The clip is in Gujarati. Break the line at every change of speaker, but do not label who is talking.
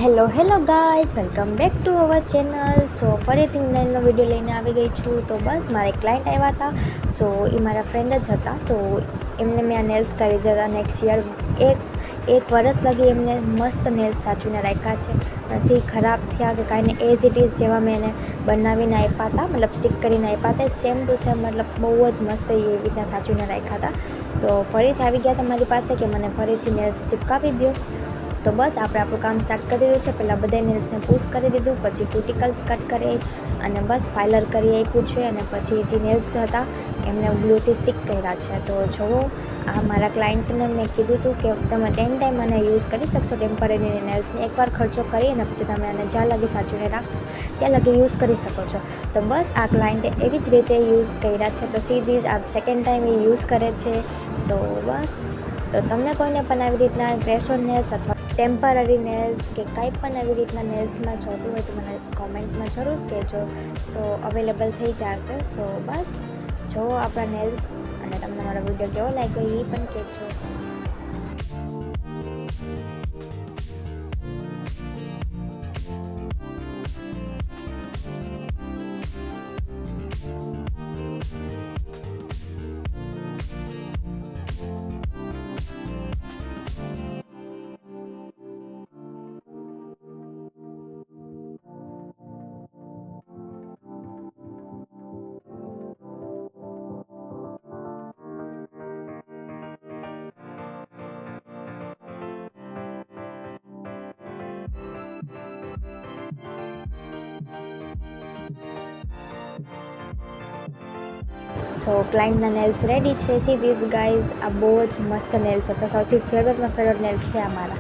Hello guys, welcome back to our channel. So ફરીથી હું નેલનો વિડીયો લઈને આવી ગઈ છું. તો બસ મારા ક્લાયન્ટ આવ્યા હતા. સો એ મારા ફ્રેન્ડ જ હતા. તો એમને મેં આ નેલ્સ કરી દીધા. નેક્સ્ટ યર એક વર્ષ લગી એમને મસ્ત નેલ્સ સાચવીને રાખ્યા છે. નથી ખરાબ થયા કે કાંઈને, એઝ ઇટ ઇઝ જેવા મેં એને બનાવીને આપ્યા હતા, મતલબ સ્ટિક કરીને આપ્યા હતા. સેમ ટુ સેમ, મતલબ બહુ જ મસ્ત એવી રીતના સાચવીને રાખ્યા હતા. તો ફરીથી આવી ગયા તમારી પાસે કે મને ફરીથી નેલ્સ ચિપકાવી દો. તો બસ આપણે આપણું કામ સ્ટાર્ટ કરી દીધું છે. પહેલાં બધા નેલ્સને પુશ કરી દીધું, પછી ક્યુટિકલ્સ કટ કરી અને બસ ફાઇલર કરી આપ્યું છે. અને પછી જે નેલ્સ હતા એમને ગ્લુથી સ્ટિક કર્યા છે. તો જુઓ, આ મારા ક્લાયન્ટને મેં કીધું હતું કે તમે 10 ટાઈમ આને યુઝ કરી શકશો ટેમ્પરરી નેલ્સને. એકવાર ખર્ચો કરી અને પછી તમે આને જ્યાં લગી સાચવીને રાખો ત્યાં લગી યુઝ કરી શકો છો. તો બસ આ ક્લાયન્ટે એવી જ રીતે યુઝ કર્યા છે. તો સીધી આ સેકન્ડ ટાઈમ એ યુઝ કરે છે. સો બસ, તો તમને કોઈને પણ આવી રીતના પ્રેસ ઓન નેલ્સ અથવા ટેમ્પરરી નેલ્સ કે કંઈ પણ આવી રીતના નેલ્સમાં જોતું હોય તો મને કોમેન્ટમાં જરૂર કહેજો. સો અવેલેબલ થઈ જશે. સો બસ જો આપણા નેલ્સ, અને તમને મારો વિડીયો કેવો લાગ્યો એ પણ કહેજો. સો ક્લાયન્ટના નેલ્સ રેડી છે. સી ધીસ ગાઈઝ, આ બહુ જ મસ્ત નેલ્સ હતા. સૌથી ફેવરેટમાં ફેવરેટ નેલ્સ છે આ મારા.